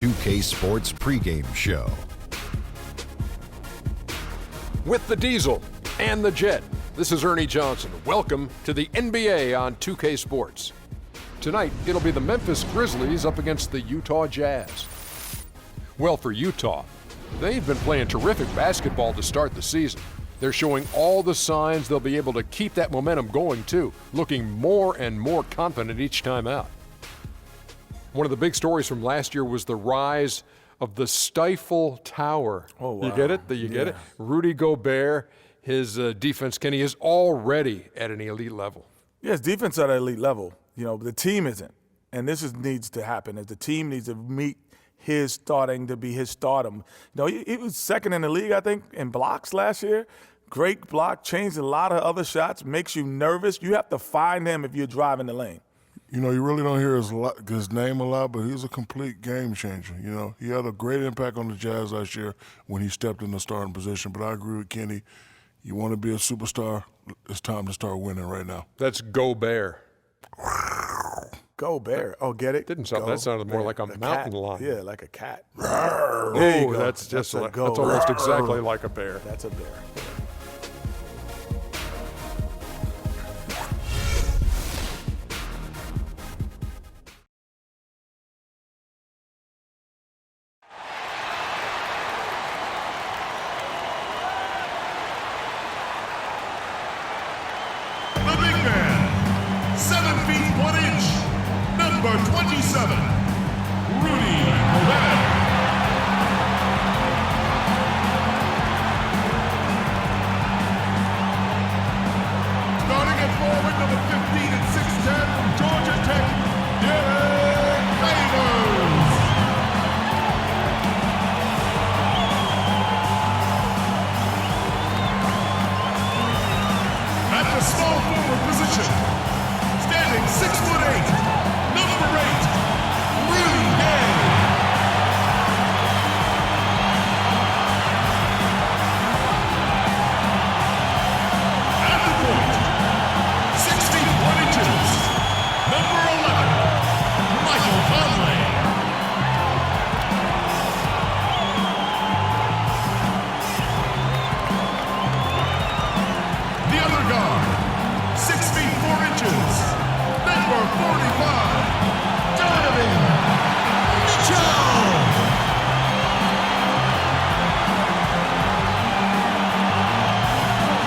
2K Sports pregame show. With the Diesel and the Jet, this is Ernie Johnson. Welcome to the NBA on 2K Sports. Tonight, it'll be the Memphis Grizzlies up against the Utah Jazz. Well, for Utah, they've been playing terrific basketball to start the season. They're showing all the signs they'll be able to keep that momentum going, too, looking more and more confident each time out. One of the big stories from last year was the rise of the Stifle Tower. Oh, wow. You get it? Get it? Rudy Gobert, his defense, Kenny, is already at an elite level. Yes, defense at an elite level. You know, the team isn't. And needs to happen. As the team needs to meet his starting to be his stardom. You know, he was second in the league, I think, in blocks last year. Great block, changed a lot of other shots, makes you nervous. You have to find him if you're driving the lane. You know, you really don't hear his name a lot, but he's a complete game changer. You know, he had a great impact on the Jazz last year when he stepped in the starting position. But I agree with Kenny. You want to be a superstar, it's time to start winning right now. That's Gobert. Gobert. Oh, get it? Didn't sound, that sounded more like a mountain lion. Yeah, like a cat. Oh, that's almost exactly like a bear. That's a bear. The big man, 7 feet 1 inch, number 27, Rudy Gobert. Starting at forward, number 15 and 6'10" from Georgia Tech, Derek Favors. At the small forward position, standing 6'8", number 8, Rudy Gay. At the point, 61 inches, number 11, Michael Conley. The other guard, 6 feet 4 inches, number 45, Donovan Mitchell.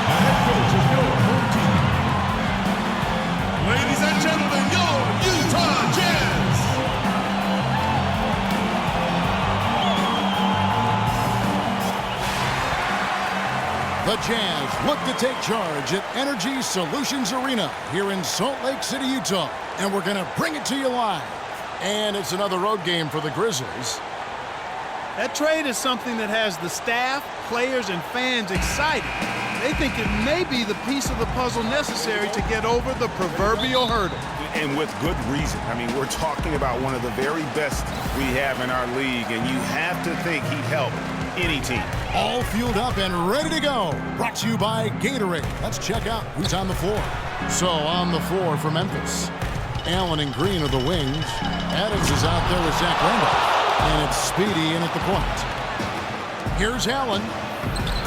The head coach of your home team. Ladies and gentlemen, your Utah Jazz. The Jazz look to take charge at Energy Solutions Arena here in Salt Lake City, Utah. And we're going to bring it to you live. And it's another road game for the Grizzlies. That trade is something that has the staff, players, and fans excited. They think it may be the piece of the puzzle necessary to get over the proverbial hurdle. And with good reason. I mean, we're talking about one of the very best we have in our league, and you have to think he'd help any team. All fueled up and ready to go. Brought to you by Gatorade. Let's check out who's on the floor. So on the floor for Memphis, Allen and Green are the wings. Adams is out there with Zach Randolph. And it's Speedy in at the point. Here's Allen.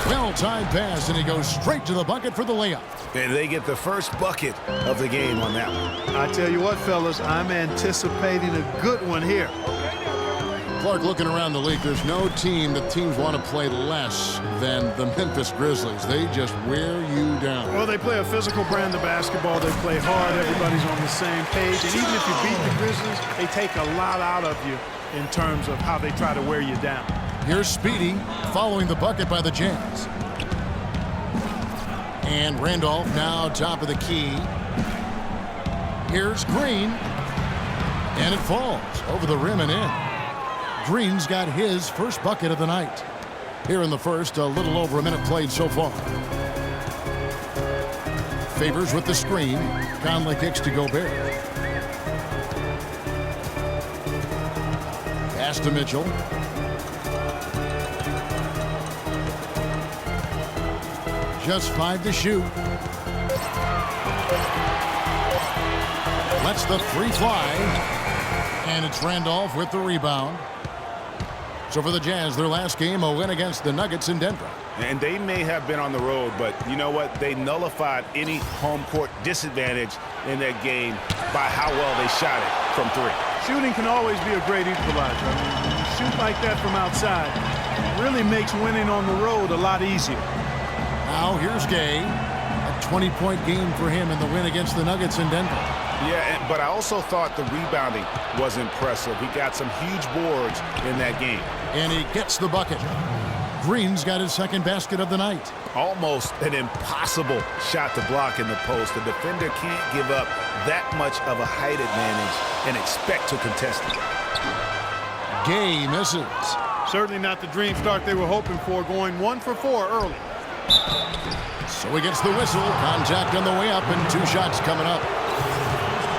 Well-timed pass, and he goes straight to the bucket for the layup. And they get the first bucket of the game on that one. I tell you what, fellas, I'm anticipating a good one here. Clark, looking around the league, there's no team that teams want to play less than the Memphis Grizzlies. They just wear you down. Well, they play a physical brand of basketball. They play hard. Everybody's on the same page. And even if you beat the Grizzlies, they take a lot out of you in terms of how they try to wear you down. Here's Speedy following the bucket by the Jazz. And Randolph now top of the key. Here's Green. And it falls over the rim and in. Green's got his first bucket of the night. Here in the first, a little over a minute played so far. Favors with the screen. Conley kicks to Gobert. Pass to Mitchell. Just 5 to shoot. Lets the three fly. And it's Randolph with the rebound. So for the Jazz, their last game, a win against the Nuggets in Denver. And they may have been on the road, but you know what? They nullified any home court disadvantage in that game by how well they shot it from three. Shooting can always be a great equalizer. I mean, when you shoot like that from outside, it really makes winning on the road a lot easier. Now here's Gay. A 20-point game for him in the win against the Nuggets in Denver. Yeah, but I also thought the rebounding was impressive. He got some huge boards in that game. And he gets the bucket. Green's got his second basket of the night. Almost an impossible shot to block in the post. The defender can't give up that much of a height advantage and expect to contest it. Gay misses. Certainly not the dream start they were hoping for, going 1 for 4 early. So he gets the whistle. Contact on the way up and 2 shots coming up.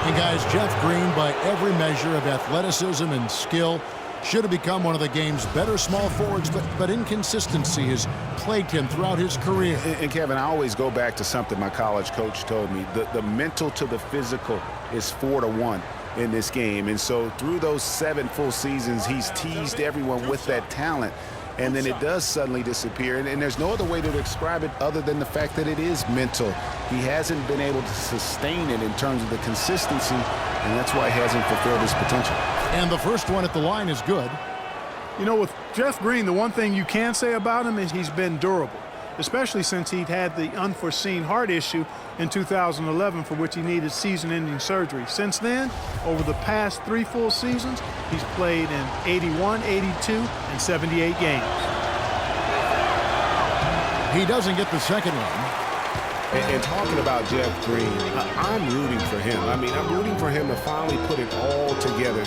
And guys, Jeff Green, by every measure of athleticism and skill, should have become one of the game's better small forwards, but inconsistency has plagued him throughout his career. And Kevin, I always go back to something my college coach told me. The mental to the physical is 4-to-1 in this game. And so through those 7 full seasons, he's teased everyone with that talent. And then it does suddenly disappear. And there's no other way to describe it other than the fact that it is mental. He hasn't been able to sustain it in terms of the consistency, and that's why he hasn't fulfilled his potential. And the first one at the line is good. You know, with Jeff Green, the one thing you can say about him is he's been durable, especially since he'd had the unforeseen heart issue in 2011 for which he needed season-ending surgery. Since then, over the past 3 full seasons, he's played in 81, 82, and 78 games. He doesn't get the second one. And talking about Jeff Green, I'm rooting for him. I mean, I'm rooting for him to finally put it all together,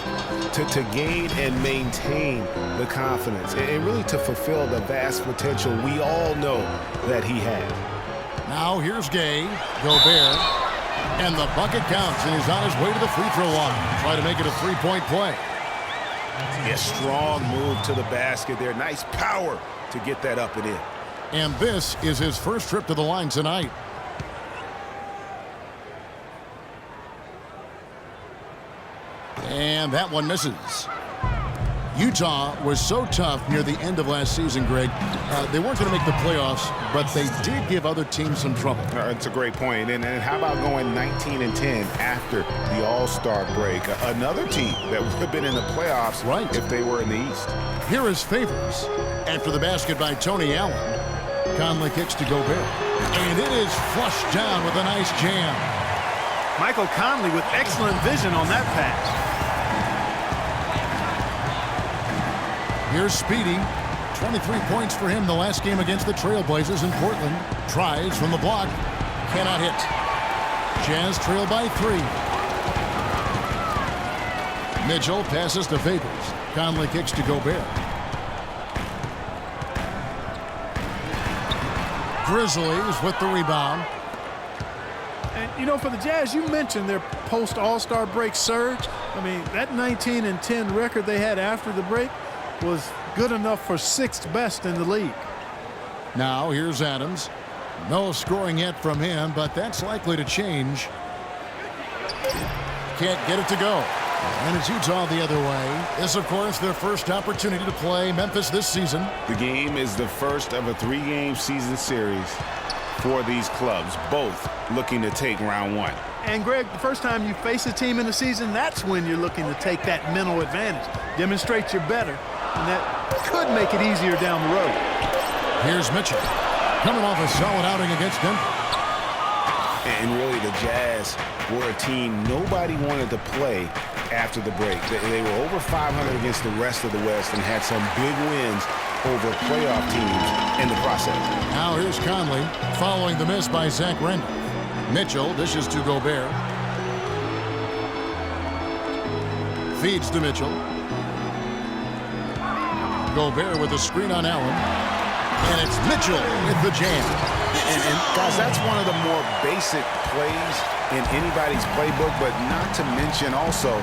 to gain and maintain the confidence, and really to fulfill the vast potential we all know that he had. Now here's Gay, Gobert, and the bucket counts, and he's on his way to the free throw line. Try to make it a 3-point play. A strong move to the basket there. Nice power to get that up and in. And this is his first trip to the line tonight. And that one misses. Utah was so tough near the end of last season, Greg. They weren't going to make the playoffs, but they did give other teams some trouble. It's a great point. And how about going 19-10 after the All-Star break? Another team that would have been in the playoffs if they were in the East. Here is Favors. After the basket by Tony Allen. Conley kicks to Gobert. And it is flushed down with a nice jam. Michael Conley with excellent vision on that pass. Here's Speedy. 23 points for him the last game against the Trailblazers in Portland. Tries from the block. Cannot hit. Jazz trail by 3. Mitchell passes to Favors. Conley kicks to Gobert. Grizzlies with the rebound. And, you know, for the Jazz, you mentioned their post-All-Star break surge. I mean, that 19-10 record they had after the break was good enough for 6th best in the league. Now here's Adams. No scoring yet from him, but that's likely to change. Can't get it to go. And it's Utah the other way. This, of course, their first opportunity to play Memphis this season. The game is the first of a 3-game season series for these clubs, both looking to take round 1. And, Greg, the first time you face a team in the season, that's when you're looking to take that mental advantage. Demonstrate you're better, and that could make it easier down the road. Here's Mitchell, coming off a solid outing against Denver. And really, the Jazz were a team nobody wanted to play after the break. They were over 500 against the rest of the West and had some big wins over playoff teams in the process. Now here's Conley following the miss by Zach Randolph. Mitchell dishes to Gobert. Feeds to Mitchell. Gobert with a screen on Allen. And it's Mitchell with the jam. And guys, that's one of the more basic plays in anybody's playbook, but not to mention also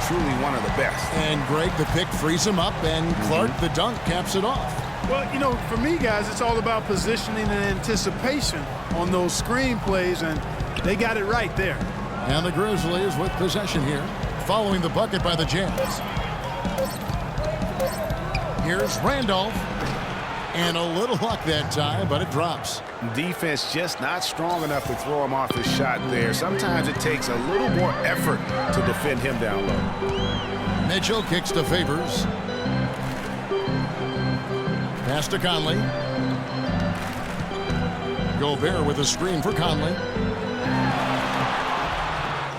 truly one of the best. And Greg, the pick frees him up, and Clark, the dunk, caps it off. Well, you know, for me, guys, it's all about positioning and anticipation on those screen plays, and they got it right there. And the Grizzlies with possession here, following the bucket by the Jazz. Here's Randolph. And a little luck that time, but it drops. Defense just not strong enough to throw him off his shot there. Sometimes it takes a little more effort to defend him down low. Mitchell kicks to Favors. Pass to Conley. Gobert with a screen for Conley.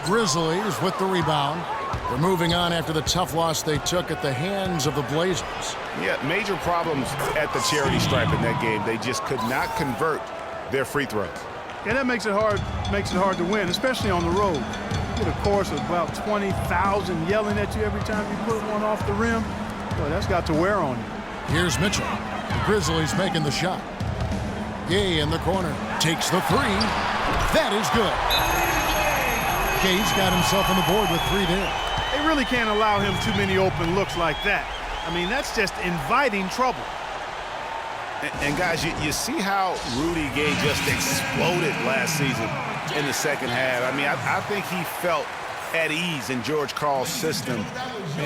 Grizzlies with the rebound. They're moving on after the tough loss they took at the hands of the Blazers. Yeah, major problems at the charity stripe in that game. They just could not convert their free throws. Yeah, that makes it hard to win, especially on the road. You get a chorus of about 20,000 yelling at you every time you put one off the rim. Boy, that's got to wear on you. Here's Mitchell. The Grizzlies making the shot. Gay in the corner. Takes the three. That is good. Gay's got himself on the board with 3 there. They really can't allow him too many open looks like that. I mean, that's just inviting trouble. And guys, you see how Rudy Gay just exploded last season in the second half. I mean, I think he felt at ease in George Karl's system.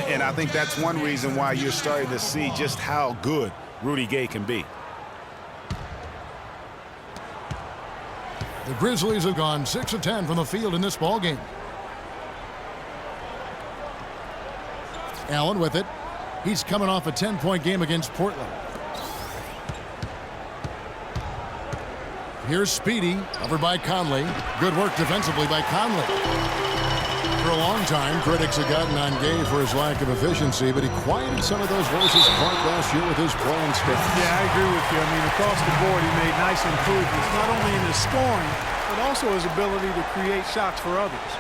And I think that's one reason why you're starting to see just how good Rudy Gay can be. The Grizzlies have gone 6 of 10 from the field in this ballgame. Allen with it. He's coming off a 10-point game against Portland. Here's Speedy, over by Conley. Good work defensively by Conley. For a long time, critics have gotten on Gay for his lack of efficiency, but he quieted some of those voices apart last year with his playing stance. Yeah, I agree with you. I mean, across the board, he made nice improvements, not only in his scoring, but also his ability to create shots for others.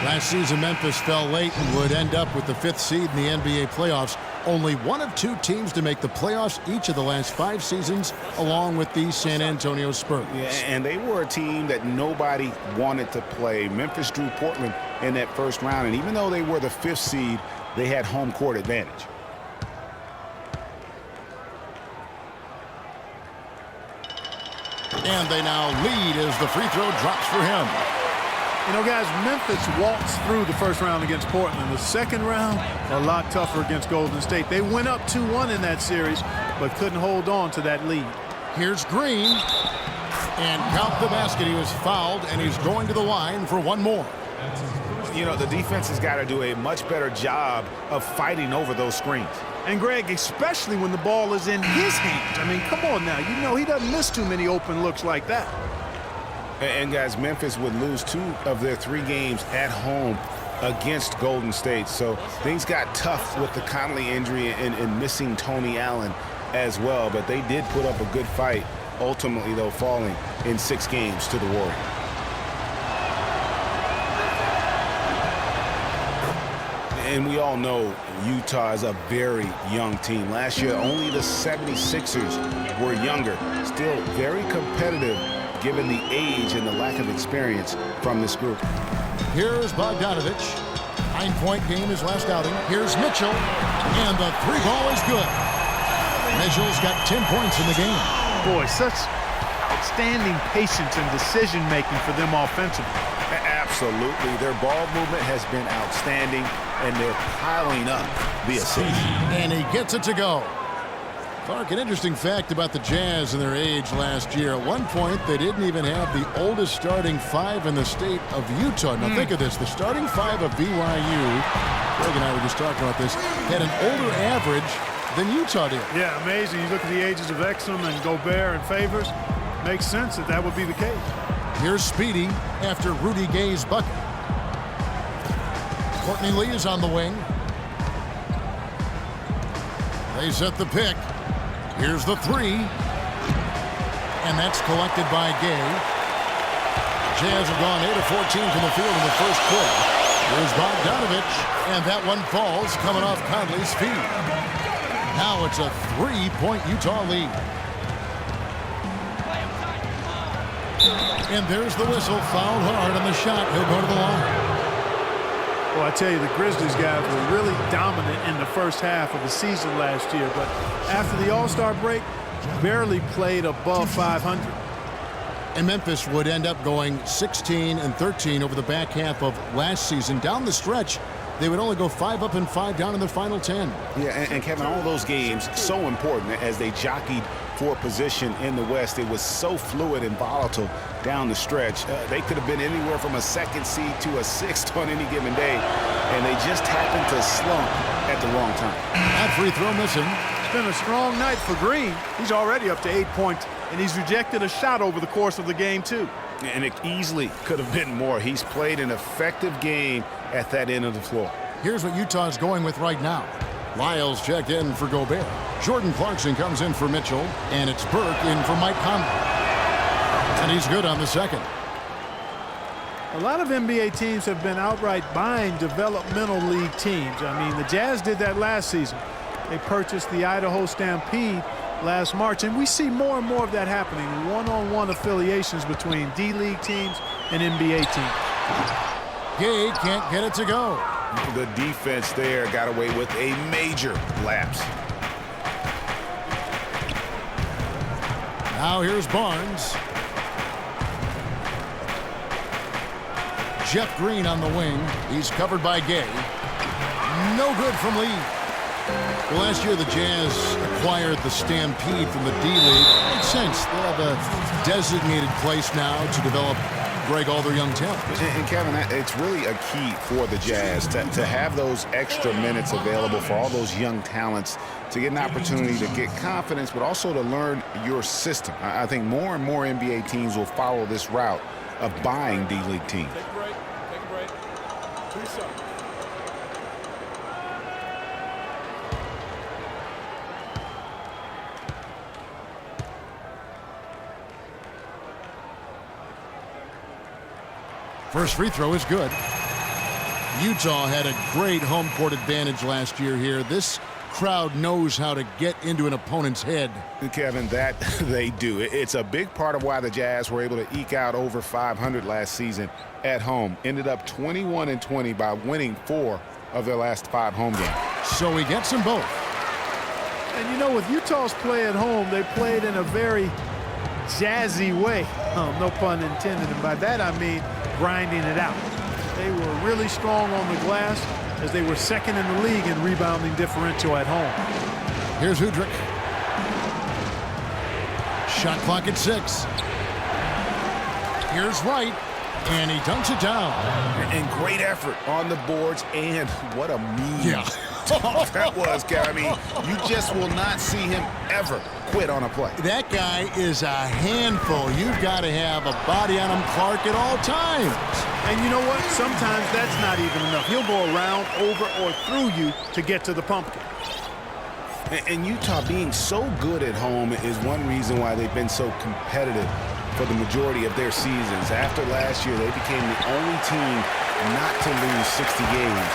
Last season, Memphis fell late and would end up with the 5th seed in the NBA playoffs. Only one of 2 teams to make the playoffs each of the last 5 seasons, along with the San Antonio Spurs. Yeah, and they were a team that nobody wanted to play. Memphis drew Portland in that first round, and even though they were the 5th seed, they had home court advantage. And they now lead as the free throw drops for him. You know, guys, Memphis waltzed through the first round against Portland. The second round, a lot tougher against Golden State. They went up 2-1 in that series, but couldn't hold on to that lead. Here's Green. And count the basket. He was fouled, and he's going to the line for one more. You know, the defense has got to do a much better job of fighting over those screens. And, Greg, especially when the ball is in his hands. I mean, come on now. You know he doesn't miss too many open looks like that. And, guys, Memphis would lose 2 of their 3 games at home against Golden State. So things got tough with the Conley injury and missing Tony Allen as well. But they did put up a good fight, ultimately, though, falling in 6 games to the Warriors. And we all know Utah is a very young team. Last year, only the 76ers were younger. Still very competitive, given the age and the lack of experience from this group. Here's Bogdanovich. 9-point game his last outing. Here's Mitchell. And the 3 ball is good. Mitchell's got 10 points in the game. Boy, such outstanding patience and decision-making for them offensively. Absolutely. Their ball movement has been outstanding, and they're piling up the assists. And he gets it to go. Clark, an interesting fact about the Jazz and their age last year. At one point, they didn't even have the oldest starting 5 in the state of Utah. Now think of this. The starting 5 of BYU, Greg and I were just talking about this, had an older average than Utah did. Yeah, amazing. You look at the ages of Exum and Gobert and Favors. Makes sense that would be the case. Here's Speedy after Rudy Gay's bucket. Courtney Lee is on the wing. They set the pick. Here's the 3. And that's collected by Gay. Jazz have gone 8 of 14 from the field in the first quarter. Here's Bogdanovich. And that one falls coming off Conley's feet. Now it's a 3-point Utah lead. And there's the whistle. Fouled hard on the shot. He'll go to the line. Well, I tell you, the Grizzlies guys were really dominant in the first half of the season last year, but after the All-Star break, barely played above 500. And Memphis would end up going 16-13 over the back half of last season. Down the stretch, they would only go 5 up and 5 down in the final 10. Yeah, and Kevin, all those games, so important as they jockeyed for position in the West. It was so fluid and volatile down the stretch. They could have been anywhere from a 2nd seed to a 6th on any given day, and they just happened to slump at the wrong time. That free throw missing. It's been a strong night for Green. He's already up to 8 points, and he's rejected a shot over the course of the game, too. And it easily could have been more. He's played an effective game at that end of the floor. Here's what Utah's going with right now. Lyles checked in for Gobert. Jordan Clarkson comes in for Mitchell, and it's Burke in for Mike Conley. And he's good on the second. A lot of NBA teams have been outright buying developmental league teams. I mean, the Jazz did that last season. They purchased the Idaho Stampede last March, and we see more and more of that happening. One-on-one affiliations between D-League teams and NBA teams. Gay can't get it to go. The defense there got away with a major lapse. Now here's Barnes. Jeff Green on the wing. He's covered by Gay. No good from Lee. Well, last year the Jazz acquired the Stampede from the D-League. Makes sense. They have a designated place now to develop Greg all their young talent. And Kevin, it's really a key for the Jazz to have those extra minutes available for all those young talents to get an opportunity to get confidence, but also to learn your system. I think more and more NBA teams will follow this route of buying D-League teams. Take a break. Take a break. 2 shots. First free throw is good. Utah had a great home court advantage last year here. This crowd knows how to get into an opponent's head. Kevin, that they do. It's a big part of why the Jazz were able to eke out over 500 last season at home. Ended up 21-20 by winning 4 of their last 5 home games. So he gets them both. And you know, with Utah's play at home, they played in a very jazzy way. No pun intended. And by that I mean grinding it out. They were really strong on the glass as they were 2nd in the league in rebounding differential at home. Here's Udrich. Shot clock at 6. Here's Wright, and he dunks it down. And great effort on the boards, and what a mean Yeah. that was, Kevin. I mean, you just will not see him ever quit on a play. That guy is a handful. You've got to have a body on him, Clark, at all times. And you know what? Sometimes that's not even enough. He'll go around, over, or through you to get to the pumpkin. And Utah being so good at home is one reason why they've been so competitive for the majority of their seasons. After last year, they became the only team not to lose 60 games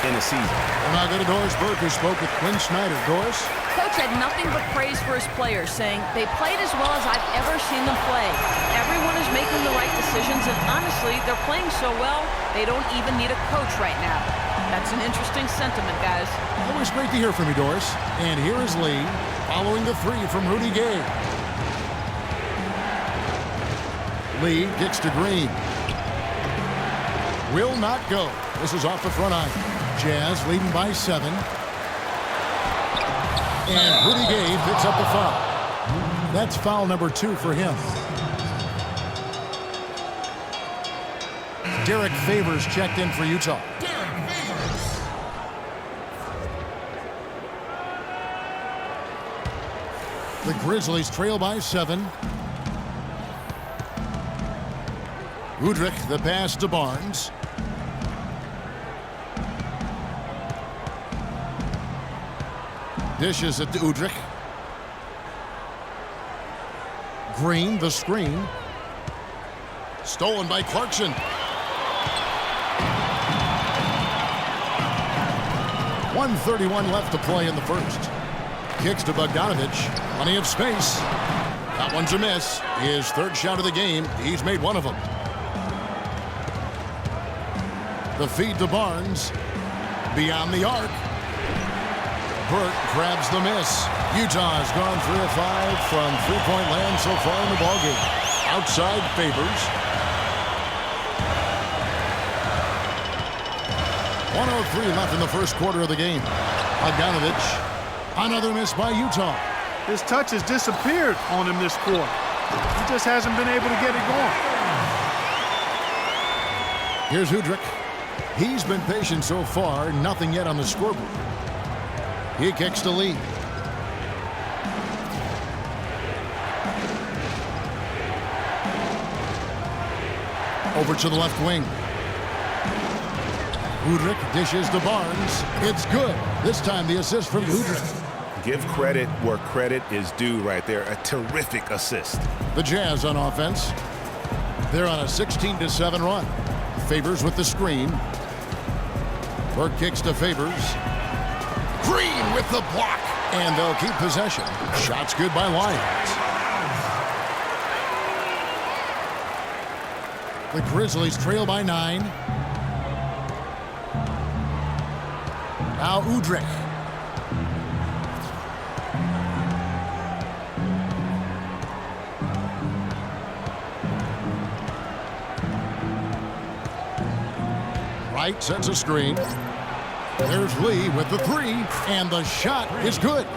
in a season. We'll now go to Doris Burke, who spoke with Quinn Snyder. Doris? Coach had nothing but praise for his players, saying they played as well as I've ever seen them play. Everyone is making the right decisions, and honestly, they're playing so well, they don't even need a coach right now. That's an interesting sentiment, guys. Always great to hear from you, Doris. And here is Lee, following the 3 from Rudy Gay. Lee gets to Green. Will not go. This is off the front iron. Jazz leading by 7. And Rudy Gay picks up the foul. That's foul number 2 for him. Derek Favors checked in for Utah. The Grizzlies trail by 7. Udrich, the pass to Barnes. Dishes it to Udrich. Green, the screen. Stolen by Clarkson. .131 left to play in the first. Kicks to Bogdanovich. Plenty of space. That one's a miss. His 3rd shot of the game. He's made 1 of them. The feed to Barnes. Beyond the arc. Burke grabs the miss. Utah has gone 3 of 5 from 3-point land so far in the ballgame. Outside Favors. 1:03 left in the first quarter of the game. Bogdanovich. Another miss by Utah. His touch has disappeared on him this quarter. He just hasn't been able to get it going. Here's Udrih. He's been patient so far. Nothing yet on the scoreboard. He kicks to Lee. Over to the left wing. Udrih dishes to Barnes. It's good. This time the assist from Udrih. Give credit where credit is due right there. A terrific assist. The Jazz on offense. They're on a 16-7 run. Favors with the screen. Burke kicks to Favors. Green with the block. And they'll keep possession. Shots good by Lyons. The Grizzlies trail by 9. Now Udrih. Wright sets a screen. There's Lee with the 3, and the shot is good.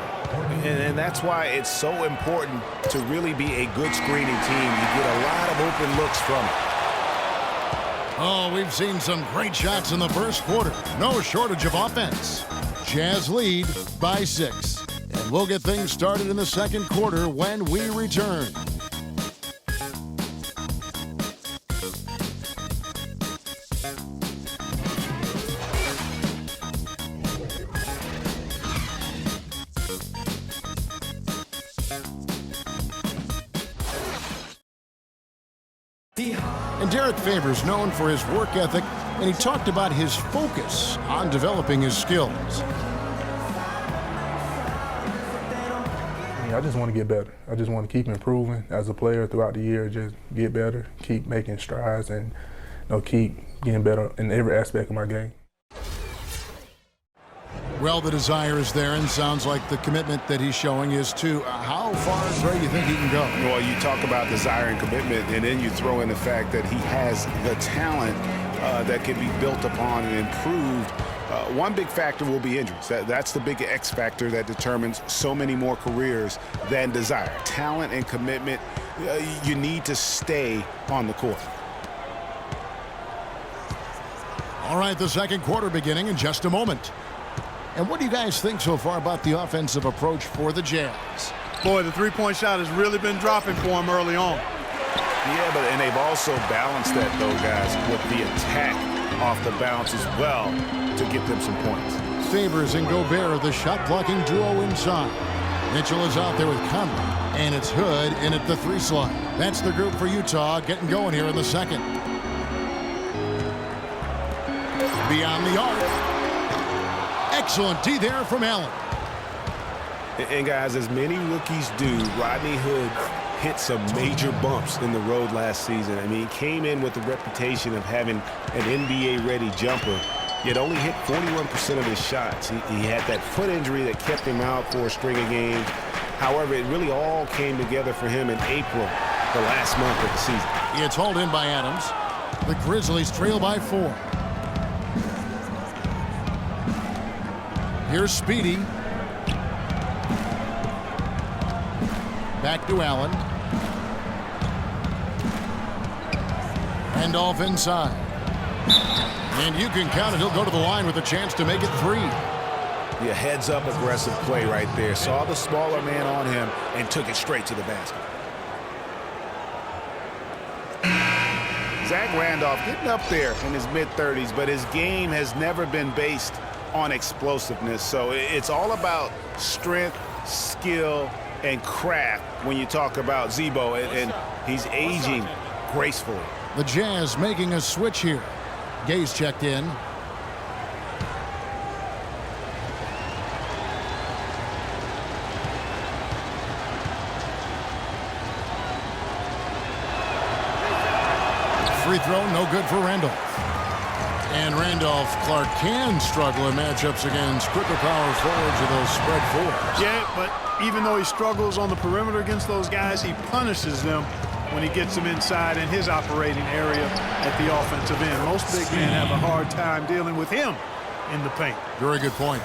And that's why it's so important to really be a good screening team. You get a lot of open looks from it. Oh, we've seen some great shots in the first quarter. No shortage of offense. Jazz lead by 6. And we'll get things started in the second quarter when we return. And Derek Favors known for his work ethic, and he talked about his focus on developing his skills. I just want to get better. I just want to keep improving as a player throughout the year, just get better, keep making strides, and keep getting better in every aspect of my game. Well, the desire is there, and sounds like the commitment that he's showing is to how far do you think he can go? Well, you talk about desire and commitment, and then you throw in the fact that he has the talent that can be built upon and improved. One big factor will be injuries. That's the big X factor that determines so many more careers than desire. Talent and commitment, you need to stay on the court. All right, the second quarter beginning in just a moment. And what do you guys think so far about the offensive approach for the Jazz? Boy, the three-point shot has really been dropping for him early on. Yeah, and they've also balanced that, though, guys, with the attack off the bounce as well to get them some points. Favors and Gobert, the shot-blocking duo inside. Mitchell is out there with Conley, and it's Hood in at the 3 slot. That's the group for Utah getting going here in the second. Beyond the arc. Excellent D there from Allen. And guys, as many rookies do, Rodney Hood hit some major bumps in the road last season. I mean, he came in with the reputation of having an NBA-ready jumper, yet only hit 41% of his shots. He had that foot injury that kept him out for a string of games. However, it really all came together for him in April, the last month of the season. It's hauled in by Adams. The Grizzlies trail by 4. Here's Speedy. Back to Allen. Randolph inside. And you can count it. He'll go to the line with a chance to make it 3. Yeah, heads-up aggressive play right there. Saw the smaller man on him and took it straight to the basket. Zach Randolph getting up there in his mid-30s, but his game has never been based on explosiveness. So it's all about strength, skill, and craft when you talk about Zebo, and he's aging gracefully. The Jazz making a switch here. Gay's checked in. Free throw, no good for Randolph. And Randolph Clark can struggle in matchups against quicker power forwards or those spread 4s. Yeah, but even though he struggles on the perimeter against those guys, he punishes them when he gets them inside in his operating area at the offensive end. Most big men have a hard time dealing with him in the paint. Very good point.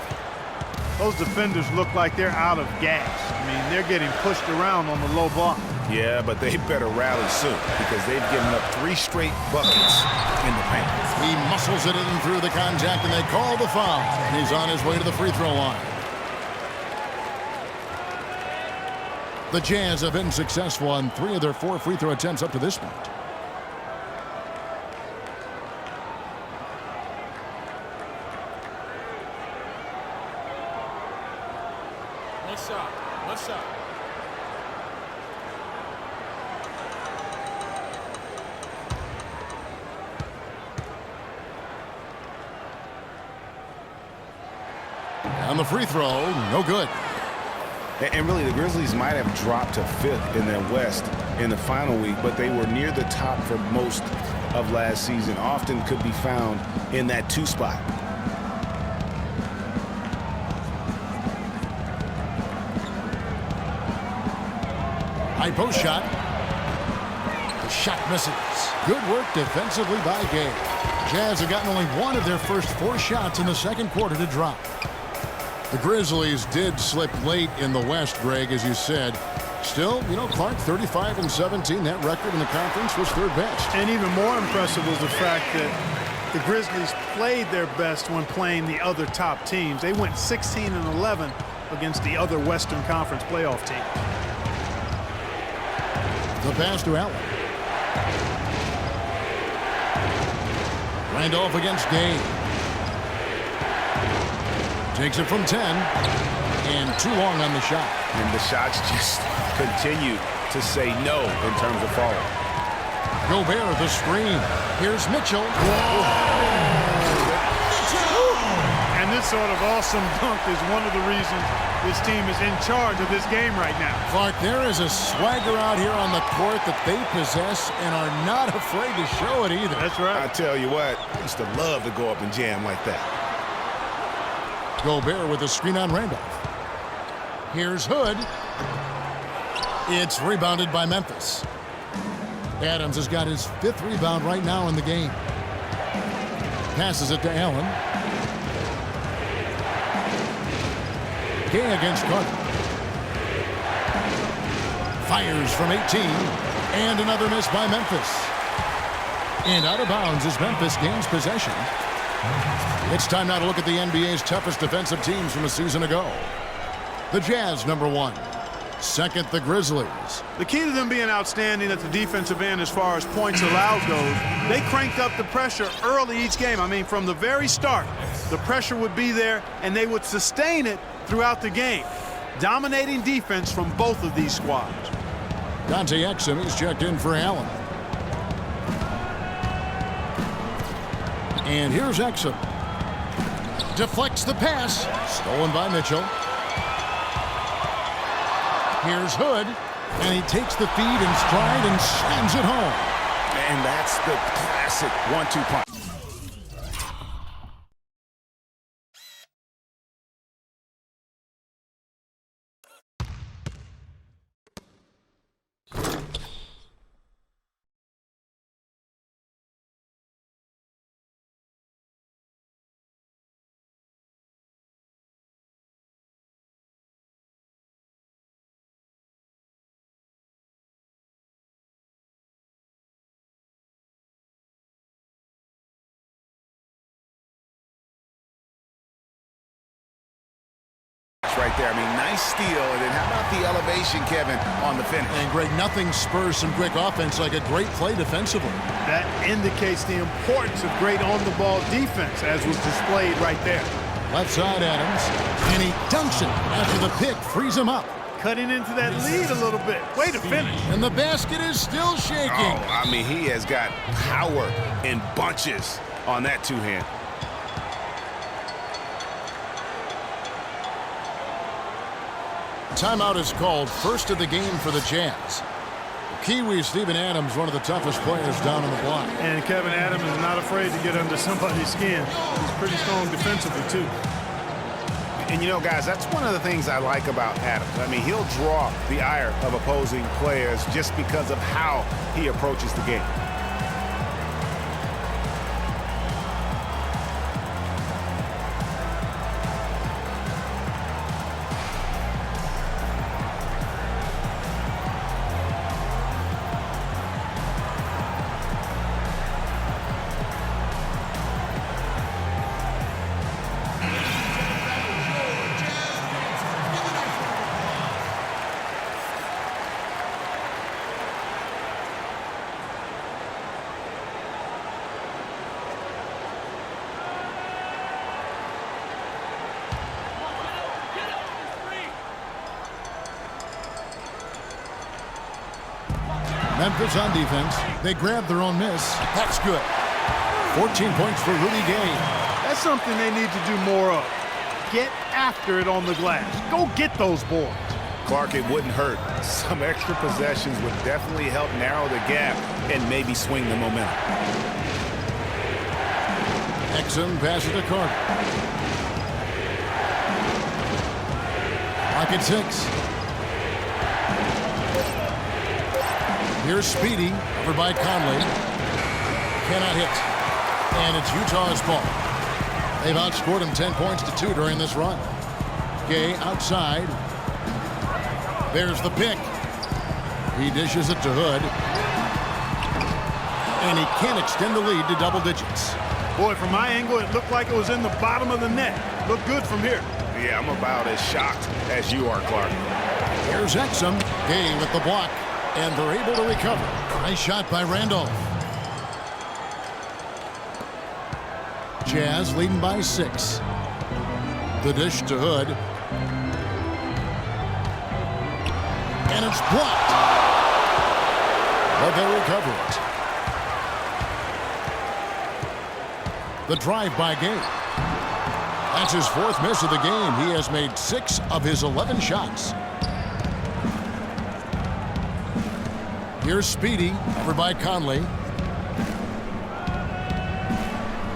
Those defenders look like they're out of gas. I mean, they're getting pushed around on the low block. Yeah, but they better rally soon because they've given up 3 straight buckets in the paint. He muscles it in through the contact, and they call the foul. And he's on his way to the free throw line. The Jazz have been successful on 3 of their 4 free throw attempts up to this point. One shot. On the free throw, no good. And really, the Grizzlies might have dropped to 5th in the West in the final week, but they were near the top for most of last season. Often could be found in that 2 spot. High post shot. The shot misses. Good work defensively by Gay. Jazz have gotten only 1 of their first 4 shots in the second quarter to drop. The Grizzlies did slip late in the West, Greg, as you said. Still, you know, Clark, 35-17. That record in the conference was 3rd best. And even more impressive was the fact that the Grizzlies played their best when playing the other top teams. They went 16-11 against the other Western Conference playoff team. The pass to Allen. Randolph against Gay. Takes it from 10. And too long on the shot. And the shots just continue to say no in terms of falling. Gobert, the screen. Here's Mitchell. And this sort of awesome dunk is one of the reasons this team is in charge of this game right now. Clark, there is a swagger out here on the court that they possess and are not afraid to show it either. That's right. I tell you what, I used to love to go up and jam like that. Gobert with a screen on Randolph. Here's Hood. It's rebounded by Memphis. Adams has got his 5th rebound right now in the game. Passes it to Allen. Gay against Carter. Fires from 18. And another miss by Memphis. And out of bounds as Memphis gains possession. It's time now to look at the NBA's toughest defensive teams from a season ago. The Jazz, number 1. Second, the Grizzlies. The key to them being outstanding at the defensive end as far as points allowed goes, they cranked up the pressure early each game. I mean, from the very start, the pressure would be there, and they would sustain it throughout the game. Dominating defense from both of these squads. Dante Exum is checked in for Allen. And here's Exum. Deflects the pass. Stolen by Mitchell. Here's Hood. And he takes the feed in stride and slams it home. And that's the classic 1-2 punch. Right there. I mean, nice steal. And then how about the elevation, Kevin, on the finish? And, Greg, nothing spurs some quick offense like a great play defensively. That indicates the importance of great on-the-ball defense, as was displayed right there. Left side, Adams. And he dunks it after the pick frees him up. Cutting into that lead a little bit. Way to finish. And the basket is still shaking. Oh, I mean, he has got power in bunches on that two-hand. Timeout is called, first of the game for the Jazz. Kiwi Steven Adams, one of the toughest players down on the block. And Kevin Adams is not afraid to get under somebody's skin. He's pretty strong defensively, too. And, you know, guys, that's one of the things I like about Adams. I mean, he'll draw the ire of opposing players just because of how he approaches the game. Memphis on defense. They grab their own miss. That's good. 14 points for Rudy Gay. That's something they need to do more of. Get after it on the glass. Go get those boards. Clark, it wouldn't hurt. Some extra possessions would definitely help narrow the gap and maybe swing the momentum. Exum passes to Carter. Lock at 6. Here's Speedy, over by Conley. Cannot hit. And it's Utah's ball. They've outscored him 10 points to 2 during this run. Gay outside. There's the pick. He dishes it to Hood. And he can't extend the lead to double digits. Boy, from my angle, it looked like it was in the bottom of the net. Looked good from here. Yeah, I'm about as shocked as you are, Clark. Here's Exum. Gay with the block. And they're able to recover. Nice shot by Randolph. Jazz leading by 6. The dish to Hood. And it's blocked. But they recover it. The drive by Gay. That's his 4th miss of the game. He has made 6 of his 11 shots. Here's Speedy, over by Conley.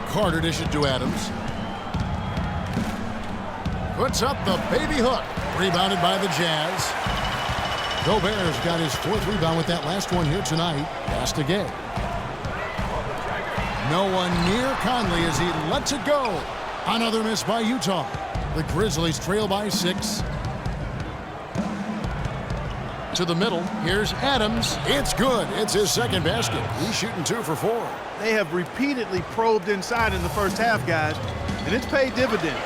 Carter dishes to Adams. Puts up the baby hook. Rebounded by the Jazz. Gobert's got his 4th rebound with that last one here tonight. Pass to Gay. No one near Conley as he lets it go. Another miss by Utah. The Grizzlies trail by 6. To the middle. Here's Adams. It's good. It's his 2nd basket. He's shooting 2 for 4. They have repeatedly probed inside in the first half, guys, and it's paid dividends.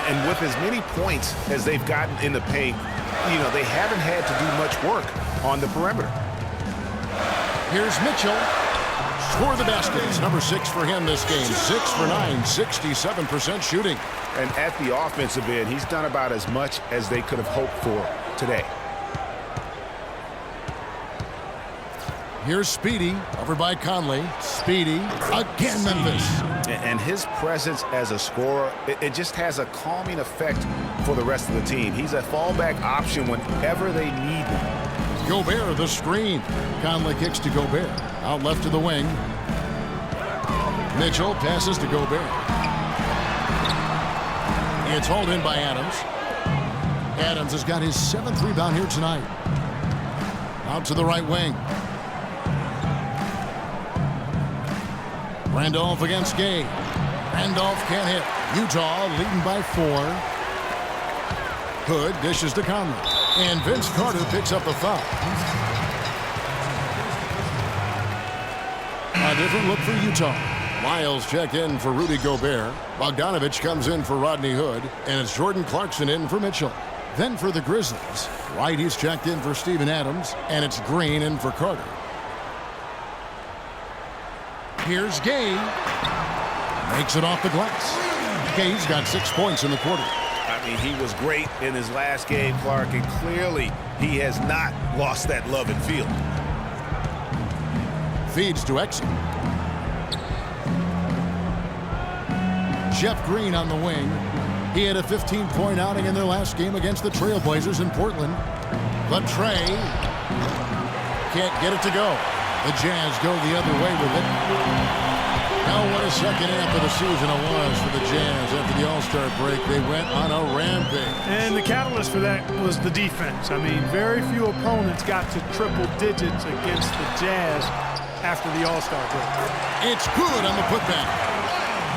And with as many points as they've gotten in the paint, you know, they haven't had to do much work on the perimeter. Here's Mitchell. Score the basket. It's number 6 for him this game. 6 for 9, 67% shooting. And at the offensive end, he's done about as much as they could have hoped for today. Here's Speedy, over by Conley. Speedy, again Memphis. And his presence as a scorer, it just has a calming effect for the rest of the team. He's a fallback option whenever they need him. Gobert, the screen. Conley kicks to Gobert. Out left to the wing. Mitchell passes to Gobert. It's hauled in by Adams. Adams has got his 7th rebound here tonight. Out to the right wing. Randolph against Gay. Randolph can't hit. Utah leading by 4. Hood dishes to Conley. And Vince Carter picks up a foul. A different look for Utah. Miles checked in for Rudy Gobert. Bogdanovich comes in for Rodney Hood. And it's Jordan Clarkson in for Mitchell. Then for the Grizzlies, White he's checked in for Steven Adams. And it's Green in for Carter. Here's Gay. Makes it off the glass. Gay's got 6 points in the quarter. I mean, he was great in his last game, Clark, and clearly he has not lost that love and feel. Feeds to Exum. Jeff Green on the wing. He had a 15-point outing in their last game against the Trailblazers in Portland. The tray. Can't get it to go. The Jazz go the other way with it. Now what a second half of the season it was for the Jazz. After the All-Star break, they went on a rampage. And the catalyst for that was the defense. I mean, very few opponents got to triple digits against the Jazz after the All-Star break. It's good on the putback.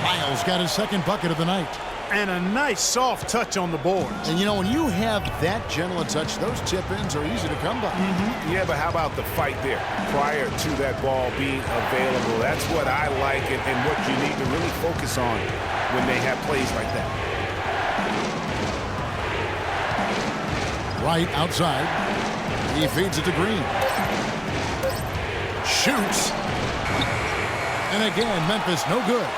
Miles got his 2nd bucket of the night. And a nice soft touch on the board. And you know, when you have that gentle a touch, those tip-ins are easy to come by. Yeah, but how about the fight there prior to that ball being available? That's what I like and what you need to really focus on when they have plays like that. Right outside. He feeds it to Green. Shoots. And again, Memphis no good.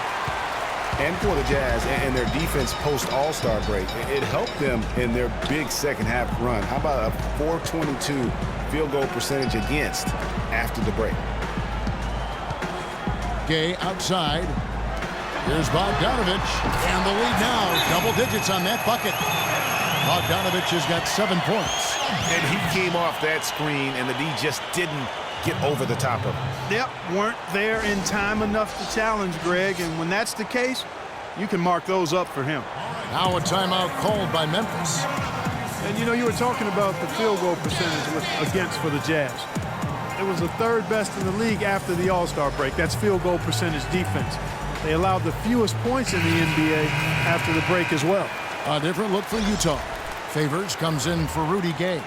And for the Jazz and their defense post-All-Star break, it helped them in their big second half run. How about a 422 field goal percentage against after the break. Gay outside. Here's Bogdanovich, and the lead now, double digits on that bucket. Bogdanovich has got 7 points. And he came off that screen, and the D just didn't get over the top of him. Yep, weren't there in time enough to challenge Greg, and when that's the case, you can mark those up for him. Now a timeout called by Memphis. And you know, you were talking about the field goal percentage against for the Jazz. It was the 3rd best in the league after the All-Star break. That's field goal percentage defense. They allowed the fewest points in the NBA after the break as well. A different look for Utah. Favors comes in for Rudy Gay.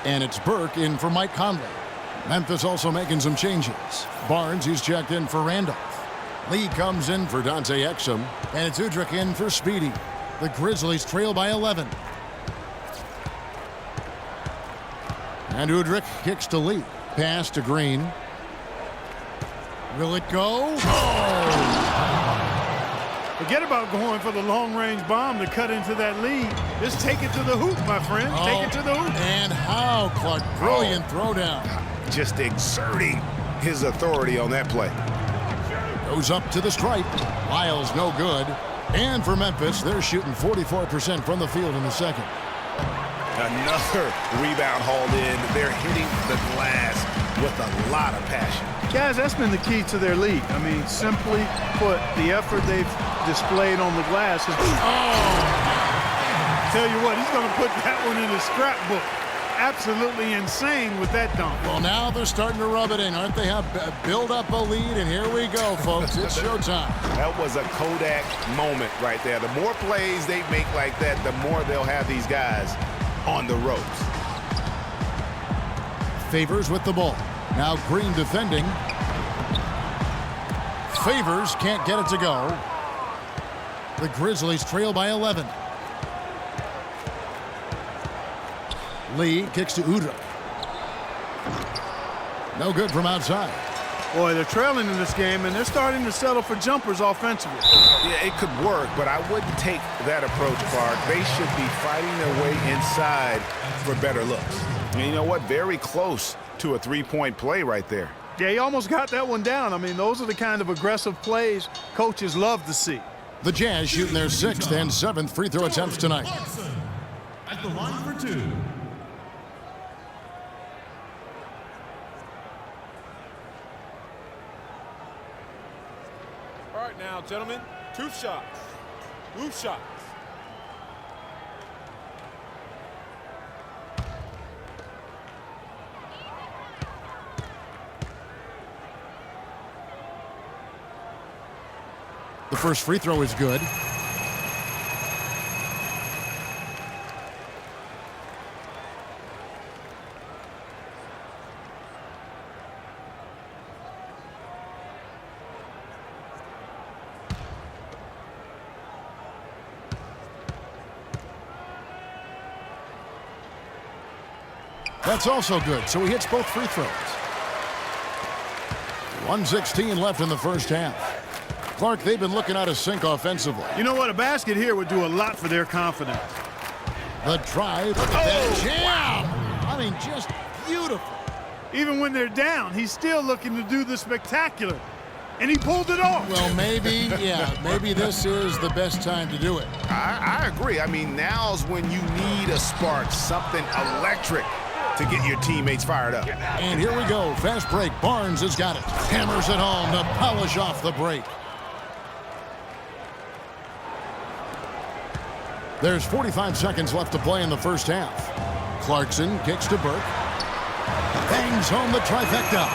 And it's Burke in for Mike Conley. Memphis also making some changes. Barnes, he's checked in for Randolph. Lee comes in for Dante Exum. And it's Udrich in for Speedy. The Grizzlies trail by 11. And Udrich kicks to Lee. Pass to Green. Will it go? Oh! Forget about going for the long-range bomb to cut into that lead. Just take it to the hoop, my friend. Take it to the hoop. And how, Clark? Brilliant throwdown. Just exerting his authority on that play. Goes up to the stripe. Lyles no good. And for Memphis, they're shooting 44% from the field in the second. Another rebound hauled in. They're hitting the glass with a lot of passion. Guys, that's been the key to their lead. I mean, simply put, the effort they've displayed on the glass has been... Oh! Tell you what, he's going to put that one in his scrapbook. Absolutely insane with that dunk. Well, now they're starting to rub it in, aren't they? Build up a lead, and here we go, folks. It's showtime. That was a Kodak moment right there. The more plays they make like that, the more they'll have these guys on the ropes. Favors with the ball. Now Green defending. Favors can't get it to go. The Grizzlies trail by 11. Lee kicks to Udrich. No good from outside. Boy, they're trailing in this game, and they're starting to settle for jumpers offensively. Yeah, it could work, but I wouldn't take that approach, Clark. They should be fighting their way inside for better looks. And you know what? Very close to a three-point play right there. Yeah, he almost got that one down. I mean, those are the kind of aggressive plays coaches love to see. The Jazz shooting their 6th and 7th free throw attempts tonight. At the line for 2. All right now, gentlemen, 2 shots. 2 shots. The first free throw is good. That's also good, so he hits both free throws. 1:16 left in the first half. Clark, they've been looking out of sync offensively. You know what? A basket here would do a lot for their confidence. The drive, that jam! I mean, just beautiful. Even when they're down, he's still looking to do the spectacular. And he pulled it off. Well, maybe, yeah, maybe this is the best time to do it. I agree. I mean, now's when you need a spark, something electric to get your teammates fired up. And here we go. Fast break. Barnes has got it. Hammers it home to polish off the break. There's 45 seconds left to play in the first half. Clarkson kicks to Burke. Bangs home the trifecta.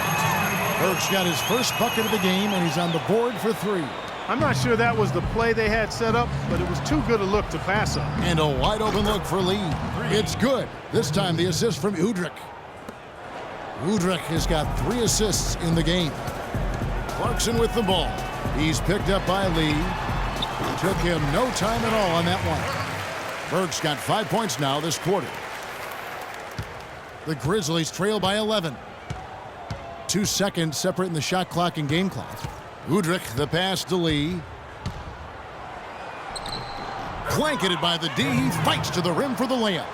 Burke's got his first bucket of the game, and he's on the board for 3. I'm not sure that was the play they had set up, but it was too good a look to pass up. And a wide open look for Lee. It's good. This time the assist from Udrich. Udrich has got 3 assists in the game. Clarkson with the ball. He's picked up by Lee. Took him no time at all on that one. Burke's got 5 points now this quarter. The Grizzlies trail by 11. 2 seconds separating the shot clock and game clock. Udrich, the pass to Lee. Blanketed by the D. He fights to the rim for the layup.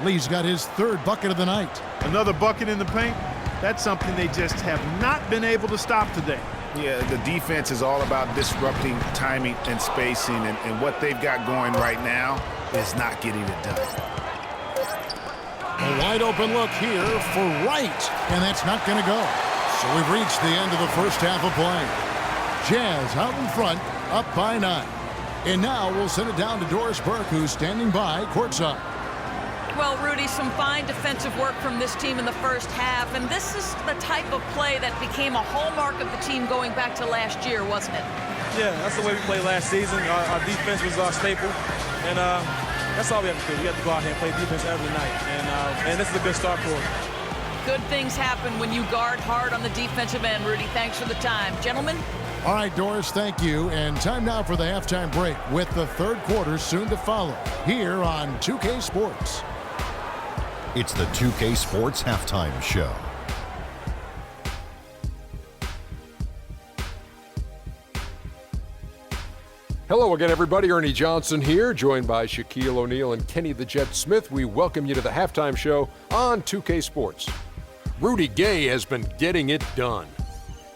Lee's got his third bucket of the night. Another bucket in the paint. That's something they just have not been able to stop today. Yeah, the defense is all about disrupting timing and spacing, and what they've got going right now is not getting it done. A wide open look here for Wright, and that's not going to go. So we've reached the end of the first half of play. Jazz out in front, up by 9. And now we'll send it down to Doris Burke, who's standing by courtside. Well, Rudy, some fine defensive work from this team in the first half, and this is the type of play that became a hallmark of the team going back to last year, wasn't it? Yeah, that's the way we played last season. Our defense was our staple, and that's all we have to do. We have to go out here and play defense every night, and this is a good start for us. Good things happen when you guard hard on the defensive end, Rudy. Thanks for the time. Gentlemen? All right, Doris, thank you. And time now for the halftime break, with the third quarter soon to follow here on 2K Sports. It's the 2K Sports Halftime Show. Hello again, everybody. Ernie Johnson here, joined by Shaquille O'Neal and Kenny the Jet Smith. We welcome you to the halftime show on 2K Sports. Rudy Gay has been getting it done.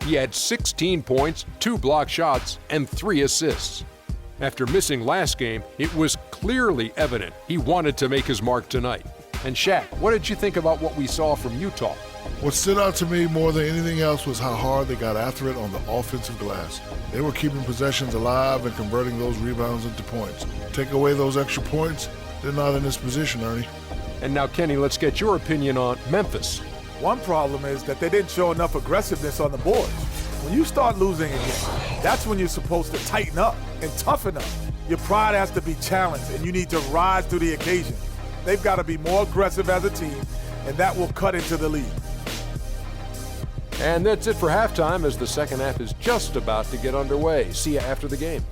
He had 16 points, 2 block shots, and 3 assists. After missing last game, it was clearly evident he wanted to make his mark tonight. And Shaq, what did you think about what we saw from Utah? What stood out to me more than anything else was how hard they got after it on the offensive glass. They were keeping possessions alive and converting those rebounds into points. Take away those extra points, they're not in this position, Ernie. And now, Kenny, let's get your opinion on Memphis. One problem is that they didn't show enough aggressiveness on the boards. When you start losing again, that's when you're supposed to tighten up and toughen up. Your pride has to be challenged, and you need to rise to the occasion. They've got to be more aggressive as a team, and that will cut into the lead. And that's it for halftime, as the second half is just about to get underway. See you after the game.